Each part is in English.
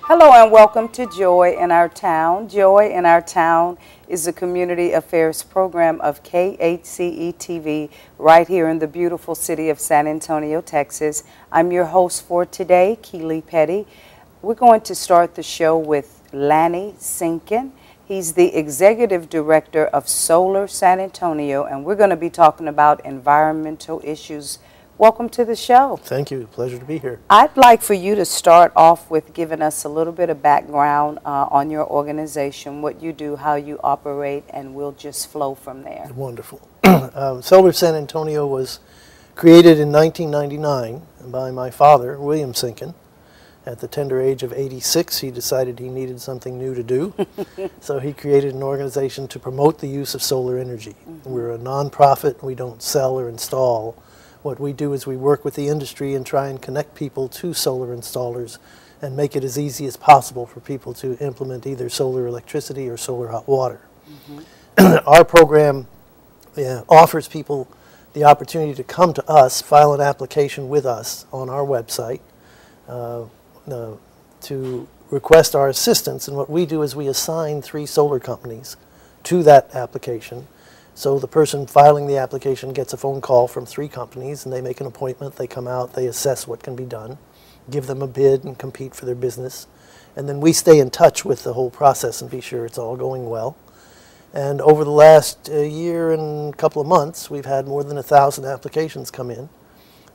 Hello and welcome to Joy in Our Town. Joy in Our Town is a community affairs program of KHCE-TV right here in the beautiful city of San Antonio, Texas. I'm your host for today, Keely Petty. We're going to start the show with Lanny Sinkin. He's the Executive Director of Solar San Antonio, and we're going to be talking about environmental issues. Welcome to the show. Thank you. Pleasure to be here. I'd like for you to start off with giving us a little bit of background on your organization, what you do, how you operate, and we'll just flow from there. Wonderful. Solar San Antonio was created in 1999 by my father, William Sinkin. At the tender age of 86, he decided he needed something new to do. So he created an organization to promote the use of solar energy. We're a nonprofit. We don't sell or install. What we do is we work with the industry and try and connect people to solar installers and make it as easy as possible for people to implement either solar electricity or solar hot water. Our program offers people the opportunity to come to us, file an application with us on our website to request our assistance. And what we do is we assign 3 solar companies to that application. So the person filing the application gets a phone call from 3 companies, and they make an appointment. They come out, they assess what can be done, give them a bid and compete for their business. And then we stay in touch with the whole process and be sure it's all going well. And over the last year and a couple of months, we've had more than 1,000 applications come in.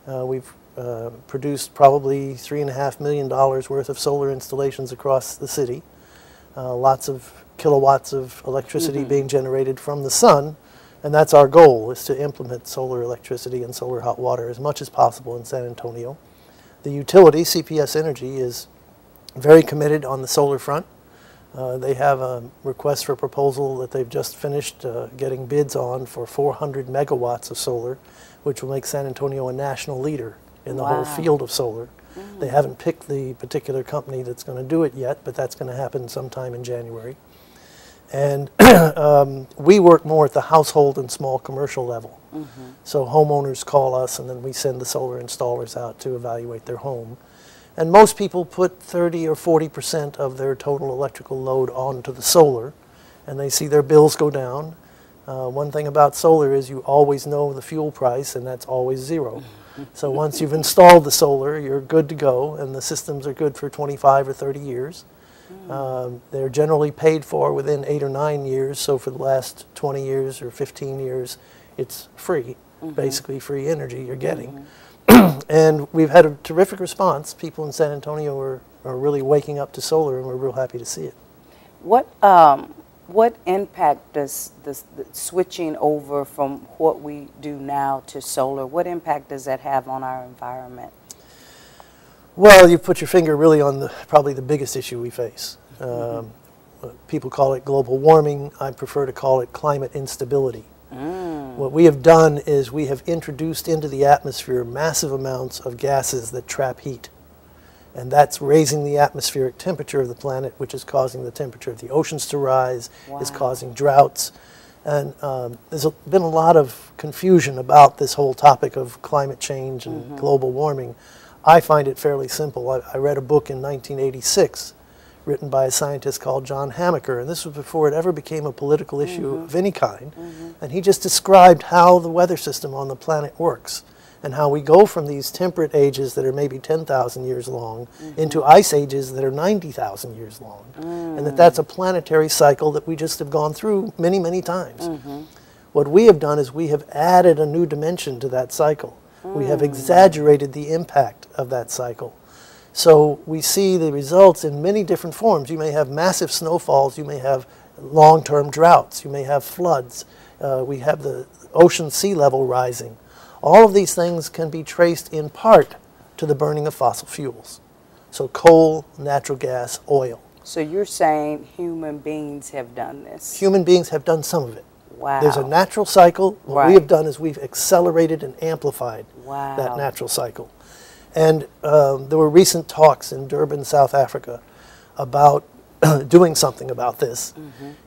We've produced probably $3.5 million worth of solar installations across the city. Lots of kilowatts of electricity being generated from the sun. And that's our goal, is to implement solar electricity and solar hot water as much as possible in San Antonio. The utility, CPS Energy, is very committed on the solar front. They have a request for proposal that they've just finished getting bids on for 400 megawatts of solar, which will make San Antonio a national leader in the whole field of solar. They haven't picked the particular company that's going to do it yet, but that's going to happen sometime in January. And we work more at the household and small commercial level. So homeowners call us, and then we send the solar installers out to evaluate their home. And most people put 30 or 40% of their total electrical load onto the solar, and they see their bills go down. One thing about solar is you always know the fuel price, and that's always zero. So once you've installed the solar, you're good to go, and the systems are good for 25 or 30 years. They're generally paid for within 8 or 9 years, so for the last 20 years or 15 years, it's free, basically free energy you're getting. And we've had a terrific response. People in San Antonio are really waking up to solar, and we're real happy to see it. What impact does the switching over from what we do now to solar, what impact does that have on our environment? Well, you put your finger really on probably the biggest issue we face. People call it global warming. I prefer to call it climate instability. What we have done is we have introduced into the atmosphere massive amounts of gases that trap heat. And that's raising the atmospheric temperature of the planet, which is causing the temperature of the oceans to rise, is causing droughts. And there's been a lot of confusion about this whole topic of climate change and global warming. I find it fairly simple. I read a book in 1986 written by a scientist called John Hamaker, and this was before it ever became a political issue of any kind. And he just described how the weather system on the planet works and how we go from these temperate ages that are maybe 10,000 years long into ice ages that are 90,000 years long. And that's a planetary cycle that we just have gone through many, many times. What we have done is we have added a new dimension to that cycle. We have exaggerated the impact of that cycle. So we see the results in many different forms. You may have massive snowfalls, you may have long-term droughts, you may have floods, we have the ocean sea level rising. All of these things can be traced in part to the burning of fossil fuels. So coal, natural gas, oil. So you're saying human beings have done this? Human beings have done some of it. Wow. There's a natural cycle. What we have done is we've accelerated and amplified that natural cycle. And there were recent talks in Durban, South Africa about doing something about this.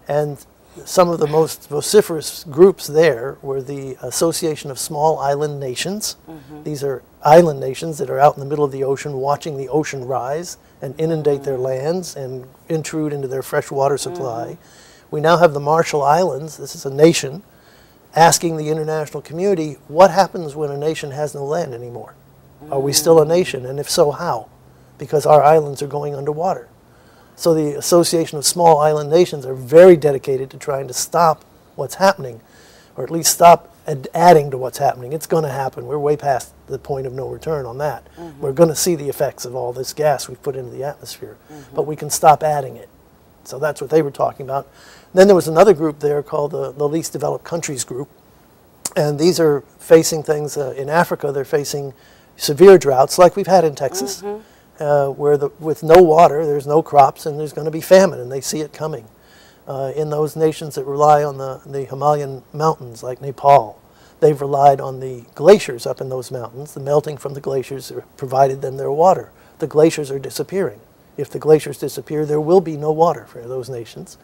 And some of the most vociferous groups there were the Association of Small Island Nations. These are island nations that are out in the middle of the ocean watching the ocean rise and inundate their lands and intrude into their fresh water supply. We now have the Marshall Islands. This is a nation asking the international community, what happens when a nation has no land anymore? Are we still a nation? And if so, how? Because our islands are going underwater. So the Association of Small Island Nations are very dedicated to trying to stop what's happening, or at least stop adding to what's happening. It's going to happen. We're way past the point of no return on that. We're going to see the effects of all this gas we've put into the atmosphere, but we can stop adding it. So that's what they were talking about. Then there was another group there called the Least Developed Countries Group, and these are facing things in Africa. They're facing severe droughts like we've had in Texas. Where with no water, there's no crops, and there's going to be famine, and they see it coming. In those nations that rely on the Himalayan mountains, like Nepal, they've relied on the glaciers up in those mountains. The melting from the glaciers provided them their water. The glaciers are disappearing. If the glaciers disappear, there will be no water for those nations.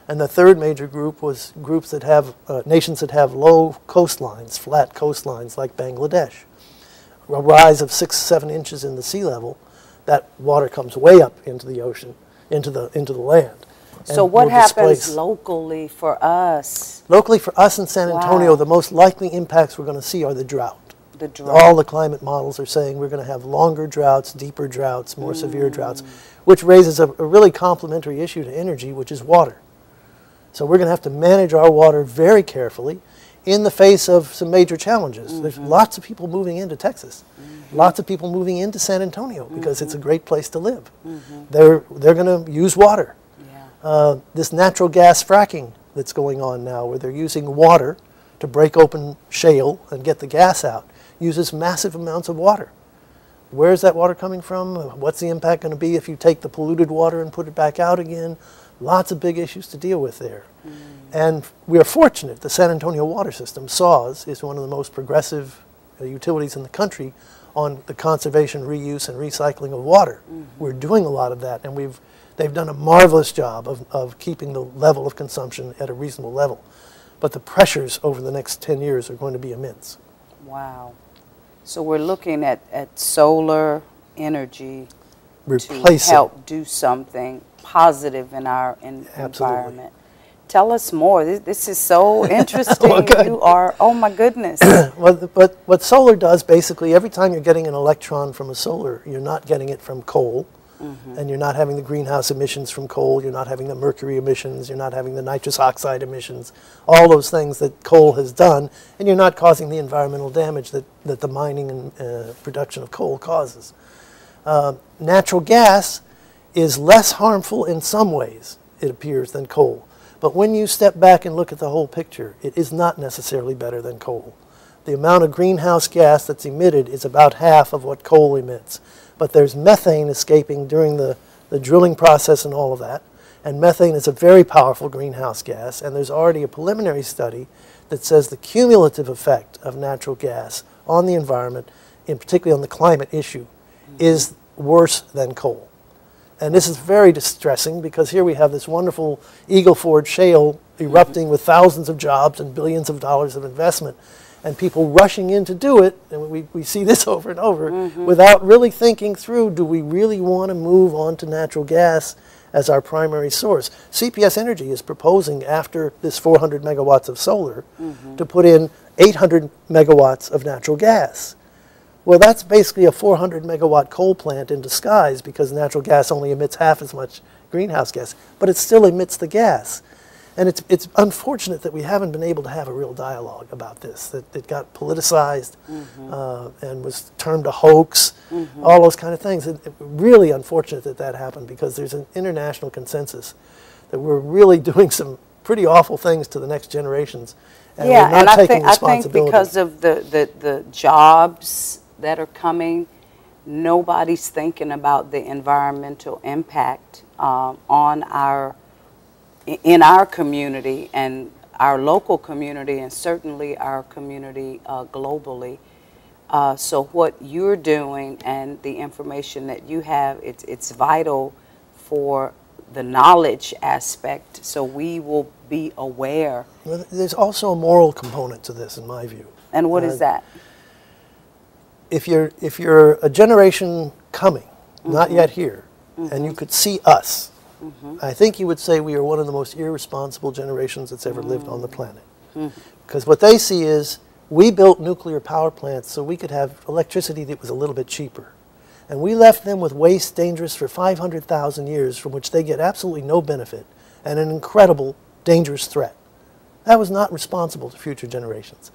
And the third major group was groups that have, nations that have low coastlines, flat coastlines, like Bangladesh. A rise of 6-7 inches in the sea level, that water comes way up into the ocean, into the land. So what happens locally for us? Locally for us in San Antonio, the most likely impacts we're going to see are the drought. The drought. All the climate models are saying we're going to have longer droughts, deeper droughts, more severe droughts, which raises a really complementary issue to energy, which is water. So we're going to have to manage our water very carefully in the face of some major challenges. There's lots of people moving into Texas. Lots of people moving into San Antonio because it's a great place to live. They're going to use water. This natural gas fracking that's going on now, where they're using water to break open shale and get the gas out, uses massive amounts of water. Where is that water coming from? What's the impact going to be if you take the polluted water and put it back out again? Lots of big issues to deal with there. And we are fortunate the San Antonio water system, SAWS, is one of the most progressive utilities in the country on the conservation, reuse, and recycling of water. We're doing a lot of that, and they've done a marvelous job of keeping the level of consumption at a reasonable level. But the pressures over the next 10 years are going to be immense. Wow. So we're looking at solar energy to help do something positive in our environment. Tell us more. This is so interesting. You are, oh my goodness. Well, but what solar does, basically, every time you're getting an electron from a solar, you're not getting it from coal, and you're not having the greenhouse emissions from coal, you're not having the mercury emissions, you're not having the nitrous oxide emissions, all those things that coal has done, and you're not causing the environmental damage that the mining and production of coal causes. Natural gas is less harmful in some ways, it appears, than coal. But when you step back and look at the whole picture, it is not necessarily better than coal. The amount of greenhouse gas that's emitted is about half of what coal emits. But there's methane escaping during the drilling process and all of that. And methane is a very powerful greenhouse gas. And there's already a preliminary study that says the cumulative effect of natural gas on the environment, and particularly on the climate issue, is worse than coal. And this is very distressing because here we have this wonderful Eagle Ford shale erupting with thousands of jobs and billions of dollars of investment, and people rushing in to do it, and we see this over and over, without really thinking through, do we really want to move on to natural gas as our primary source? CPS Energy is proposing, after this 400 megawatts of solar, to put in 800 megawatts of natural gas. Well, that's basically a 400 megawatt coal plant in disguise, because natural gas only emits half as much greenhouse gas, but it still emits the gas. And it's unfortunate that we haven't been able to have a real dialogue about this, that it got politicized and was termed a hoax, all those kind of things. It's really unfortunate that that happened, because there's an international consensus that we're really doing some pretty awful things to the next generations, and we're not taking responsibility. I think because of the jobs that are coming, nobody's thinking about the environmental impact in our community and our local community, and certainly our community globally. So what you're doing and the information that you have, it's vital for the knowledge aspect, so we will be aware. Well, there's also a moral component to this, in my view. And what is that? If you're a generation coming, not yet here, and you could see us, I think you would say we are one of the most irresponsible generations that's ever lived on the planet. Because what they see is, we built nuclear power plants so we could have electricity that was a little bit cheaper. And we left them with waste dangerous for 500,000 years, from which they get absolutely no benefit, and an incredible, dangerous threat. That was not responsible to future generations.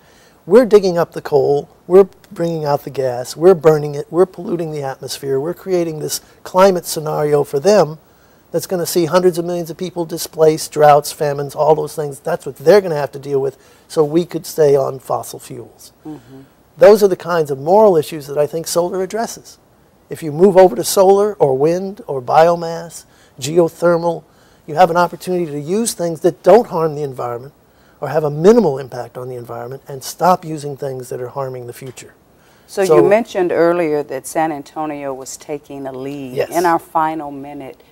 We're digging up the coal, we're bringing out the gas, we're burning it, we're polluting the atmosphere, we're creating this climate scenario for them that's going to see hundreds of millions of people displaced, droughts, famines, all those things. That's what they're going to have to deal with, so we could stay on fossil fuels. Those are the kinds of moral issues that I think solar addresses. If you move over to solar or wind or biomass, geothermal, you have an opportunity to use things that don't harm the environment or have a minimal impact on the environment, and stop using things that are harming the future. So you mentioned earlier that San Antonio was taking a lead. Yes. In our final minute,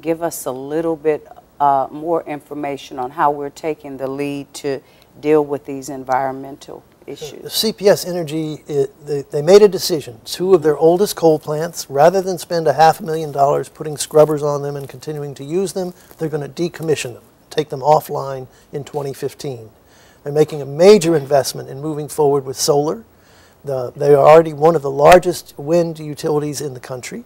give us a little bit more information on how we're taking the lead to deal with these environmental issues. CPS Energy, they made a decision. 2 of their oldest coal plants, rather than spend $500,000 putting scrubbers on them and continuing to use them, they're going to decommission them, take them offline in 2015. They're making a major investment in moving forward with solar. They are already one of the largest wind utilities in the country.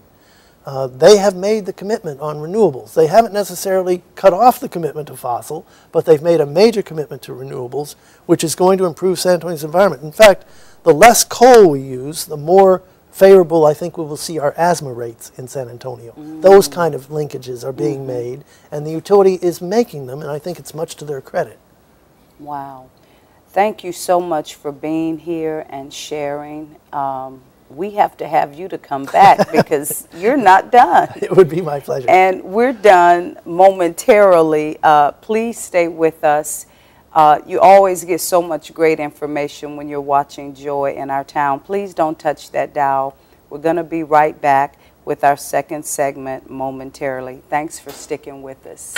They have made the commitment on renewables. They haven't necessarily cut off the commitment to fossil, but they've made a major commitment to renewables, which is going to improve San Antonio's environment. In fact, the less coal we use, the more favorable I think we will see our asthma rates in San Antonio. Those kind of linkages are being made, and the utility is making them, and I think it's much to their credit. Wow. Thank you so much for being here and sharing. We have to have you to come back because you're not done. It would be my pleasure. And we're done momentarily. Please stay with us. You always get so much great information when you're watching Joy in Our Town. Please don't touch that dial. We're going to be right back with our second segment momentarily. Thanks for sticking with us.